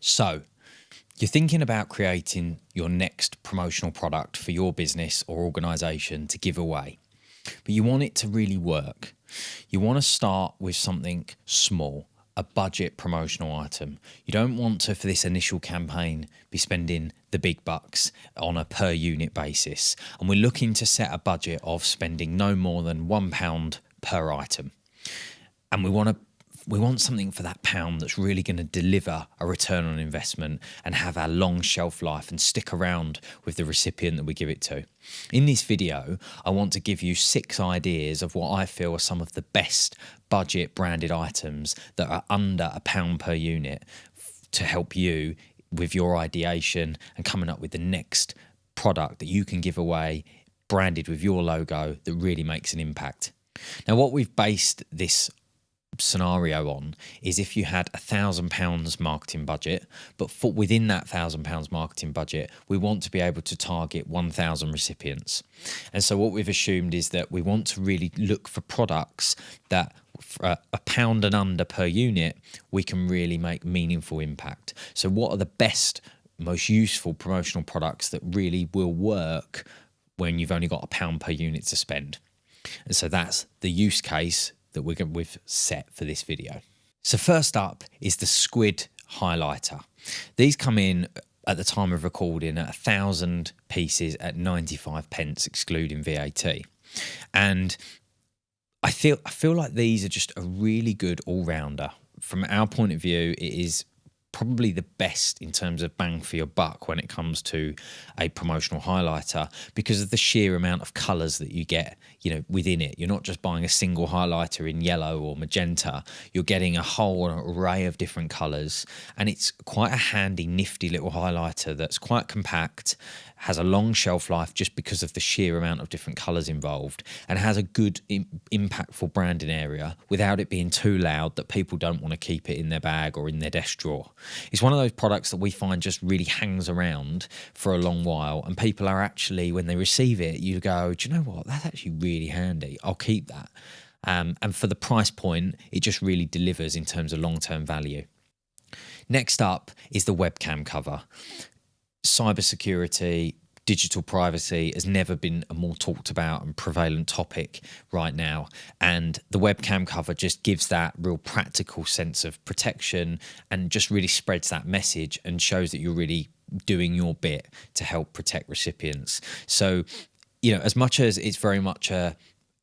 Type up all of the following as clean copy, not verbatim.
So, you're thinking about creating your next promotional product for your business or organisation to give away, but you want it to really work. You want to start with something small, a budget promotional item. You don't want to, for this initial campaign, be spending the big bucks on a per unit basis. And we're looking to set a budget of spending no more than £1 per item. And we want something for that pound that's really going to deliver a return on investment and have a long shelf life and stick around with the recipient that we give it to. In this video, I want to give you 6 ideas of what I feel are some of the best budget branded items that are under £1 per unit to help you with your ideation and coming up with the next product that you can give away branded with your logo that really makes an impact. Now, what we've based this scenario on is if you had £1,000 marketing budget, but within that £1,000 marketing budget, we want to be able to target 1,000 recipients. And so what we've assumed is that we want to really look for products that for £1 and under per unit, we can really make meaningful impact. So what are the best, most useful promotional products that really will work when you've only got £1 per unit to spend? And so that's the use case that we've set for this video. So first up is the squid highlighter. These come in at the time of recording at 1,000 pieces at 95p excluding VAT. And I feel like these are just a really good all-rounder. From our point of view, it is probably the best in terms of bang for your buck when it comes to a promotional highlighter because of the sheer amount of colours that you get, within it. You're not just buying a single highlighter in yellow or magenta. You're getting a whole array of different colours, and it's quite a handy, nifty little highlighter that's quite compact, has a long shelf life just because of the sheer amount of different colours involved, and has a good impactful branding area without it being too loud that people don't want to keep it in their bag or in their desk drawer. It's one of those products that we find just really hangs around for a long while, and people are actually, when they receive it, you go, do you know what, that's actually really handy, I'll keep that. And for the price point, it just really delivers in terms of long-term value. Next up is the webcam cover. Cybersecurity, digital privacy has never been a more talked about and prevalent topic right now. And the webcam cover just gives that real practical sense of protection and just really spreads that message and shows that you're really doing your bit to help protect recipients. So, as much as it's very much an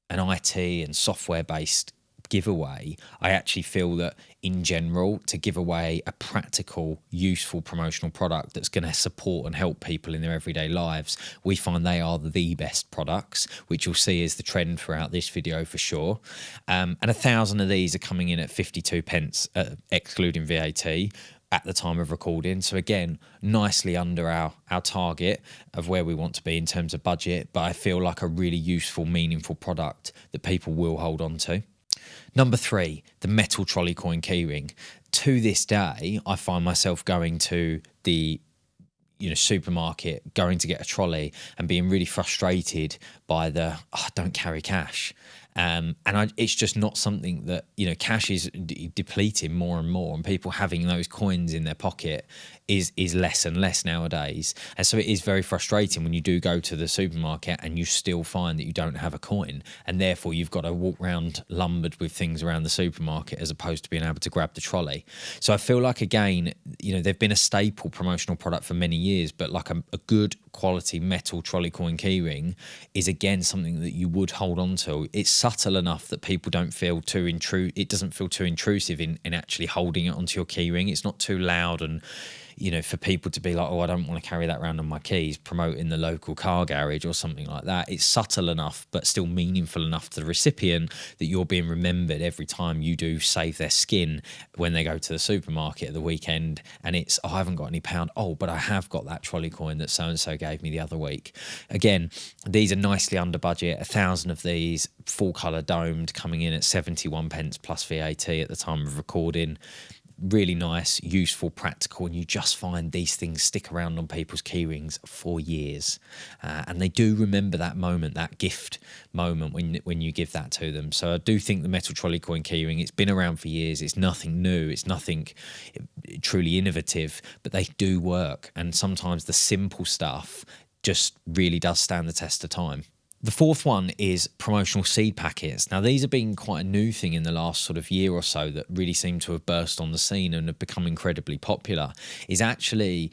IT and software based giveaway, I actually feel that in general, to give away a practical, useful promotional product that's going to support and help people in their everyday lives, we find they are the best products, which you'll see is the trend throughout this video for sure. And 1,000 of these are coming in at 52p, excluding VAT, at the time of recording. So again, nicely under our target of where we want to be in terms of budget, but I feel like a really useful, meaningful product that people will hold on to. Number 3, the metal trolley coin keyring. To this day, I find myself going to the supermarket, going to get a trolley and being really frustrated by I don't carry cash. It's just not something that, cash is depleting more and more, and people having those coins in their pocket is less and less nowadays. And so it is very frustrating when you do go to the supermarket and you still find that you don't have a coin, and therefore you've got to walk around lumbered with things around the supermarket as opposed to being able to grab the trolley. So I feel like, again, they've been a staple promotional product for many years, but like a good quality metal trolley coin keyring is again something that you would hold on to. It's subtle enough that people don't feel too it doesn't feel too intrusive in actually holding it onto your keyring. It's not too loud and for people to be like, oh, I don't want to carry that around on my keys, promoting the local car garage or something like that. It's subtle enough, but still meaningful enough to the recipient that you're being remembered every time you do save their skin when they go to the supermarket at the weekend. And it's, oh, I haven't got any pound. Oh, but I have got that trolley coin that so-and-so gave me the other week. Again, these are nicely under budget. 1,000 of these, full colour domed, coming in at 71p plus VAT at the time of recording. really nice, useful, practical, and you just find these things stick around on people's key rings for years, and they do remember that moment, that gift moment when you give that to them. So I do think the metal trolley coin keyring, it's been around for years. It's nothing new. It's nothing truly innovative, but they do work, and sometimes the simple stuff just really does stand the test of time. The fourth one is promotional seed packets. Now, these have been quite a new thing in the last sort of year or so that really seem to have burst on the scene and have become incredibly popular, is actually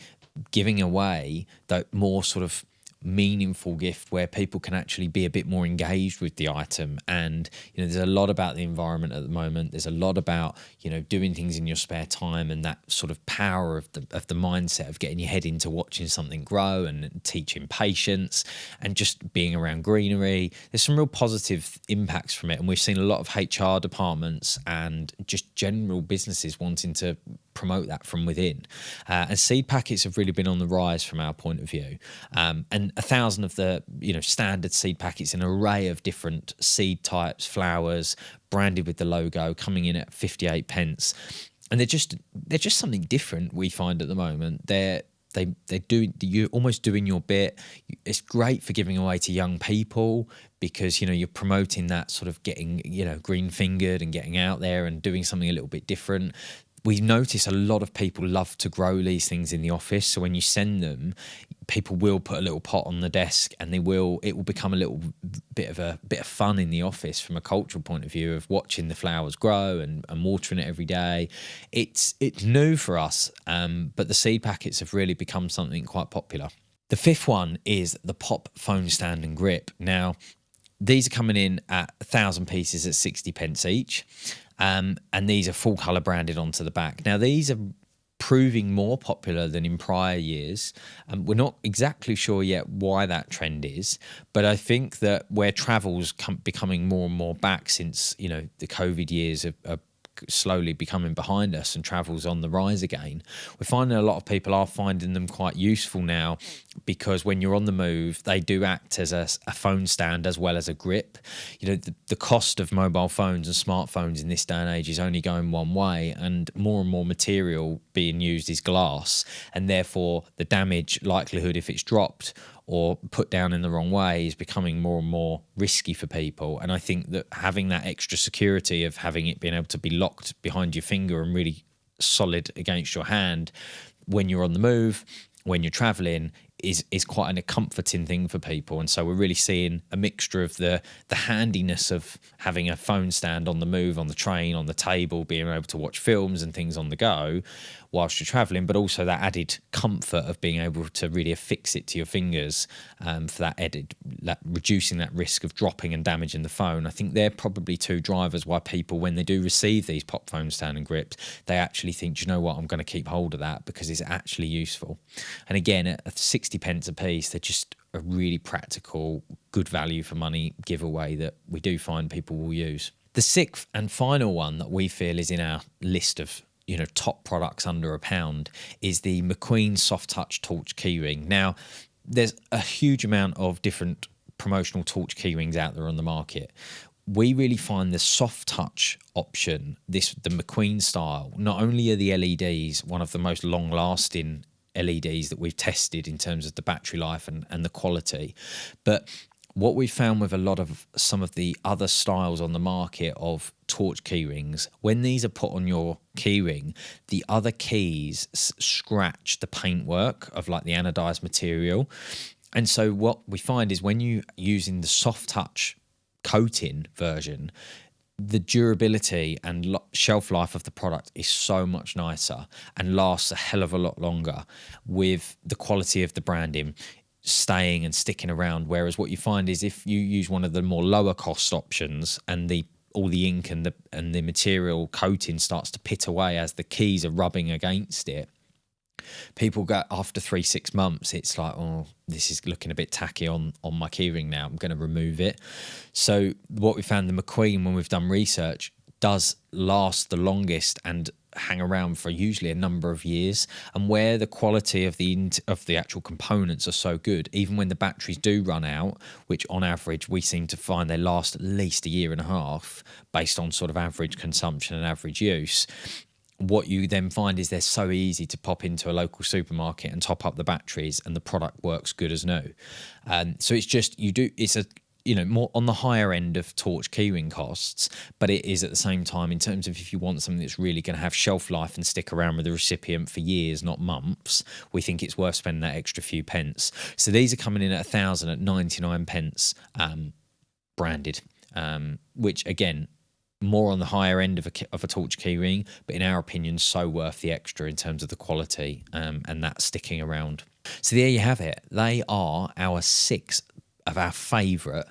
giving away that more sort of meaningful gift where people can actually be a bit more engaged with the item. And there's a lot about the environment at the moment. There's a lot about doing things in your spare time, and that sort of power of the mindset of getting your head into watching something grow and teaching patience and just being around greenery. There's some real positive impacts from it, and we've seen a lot of HR departments and just general businesses wanting to promote that from within, and seed packets have really been on the rise from our point of view, and 1,000 of the standard seed packets, an array of different seed types, flowers, branded with the logo, coming in at 58p, and they're just something different. We find at the moment you're almost doing your bit. It's great for giving away to young people because you're promoting that sort of getting green fingered and getting out there and doing something a little bit different. We notice a lot of people love to grow these things in the office. So when you send them, people will put a little pot on the desk, and it will become a little bit of fun in the office from a cultural point of view of watching the flowers grow and watering it every day. It's new for us, but the seed packets have really become something quite popular. The fifth one is the pop phone stand and grip. Now, these are coming in at 1,000 pieces at 60p each. And these are full colour branded onto the back. Now, these are proving more popular than in prior years. We're not exactly sure yet why that trend is, but I think that where travel's becoming more and more back since, the COVID years are slowly becoming behind us and travel's on the rise again, we're finding a lot of people are finding them quite useful now, because when you're on the move, they do act as a phone stand as well as a grip. The cost of mobile phones and smartphones in this day and age is only going one way, and more material being used is glass, and therefore the damage likelihood, if it's dropped or put down in the wrong way, is becoming more and more risky for people. And I think that having that extra security of having it being able to be locked behind your finger and really solid against your hand when you're on the move, when you're traveling, is quite a comforting thing for people. And so we're really seeing a mixture of the handiness of having a phone stand on the move, on the train, on the table, being able to watch films and things on the go whilst you're traveling, but also that added comfort of being able to really affix it to your fingers, for that reducing that risk of dropping and damaging the phone. I think they're probably two drivers why people, when they do receive these pop phone stand and grips, they actually think, do you know what, I'm going to keep hold of that because it's actually useful. And again, at 60p a piece, they're just a really practical, good value for money giveaway that we do find people will use. The sixth and final one that we feel is in our list of top products under £1 is the McQueen Soft Touch Torch Keyring. Now, there's a huge amount of different promotional torch keyrings out there on the market. We really find the soft touch option, the McQueen style, not only are the LEDs one of the most long lasting LEDs that we've tested in terms of the battery life and the quality, but what we found with a lot of some of the other styles on the market of torch keyrings, when these are put on your keyring, the other keys scratch the paintwork of like the anodized material. And so what we find is when you using the soft touch coating version, the durability and shelf life of the product is so much nicer and lasts a hell of a lot longer, with the quality of the branding staying and sticking around. Whereas what you find is if you use one of the more lower cost options and all the ink and the material coating starts to pit away as the keys are rubbing against it, people go after 3-6 months, it's like, oh, this is looking a bit tacky on my keyring now, I'm going to remove it. So what we found, the McQueen, when we've done research, does last the longest and hang around for usually a number of years. And where the quality of the actual components are so good, even when the batteries do run out, which on average we seem to find they last at least a year and a half based on sort of average consumption and average use, what you then find is they're so easy to pop into a local supermarket and top up the batteries, and the product works good as new. So it's just, it's a, more on the higher end of torch keyring costs, but it is at the same time, in terms of if you want something that's really going to have shelf life and stick around with the recipient for years, not months, we think it's worth spending that extra few pence. So these are coming in at 1,000 at 99 pence, branded, which again, more on the higher end of a torch keyring, but in our opinion, so worth the extra in terms of the quality, and that sticking around. So there you have it. They are our 6 of our favourite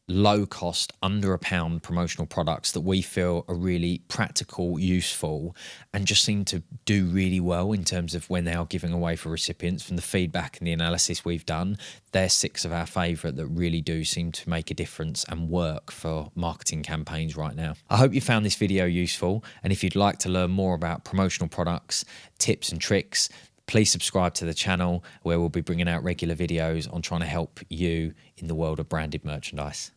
low cost, under £1 promotional products that we feel are really practical, useful, and just seem to do really well in terms of when they are giving away for recipients. From the feedback and the analysis we've done, they're 6 of our favourite that really do seem to make a difference and work for marketing campaigns right now. I hope you found this video useful, and if you'd like to learn more about promotional products, tips and tricks, please subscribe to the channel, where we'll be bringing out regular videos on trying to help you in the world of branded merchandise.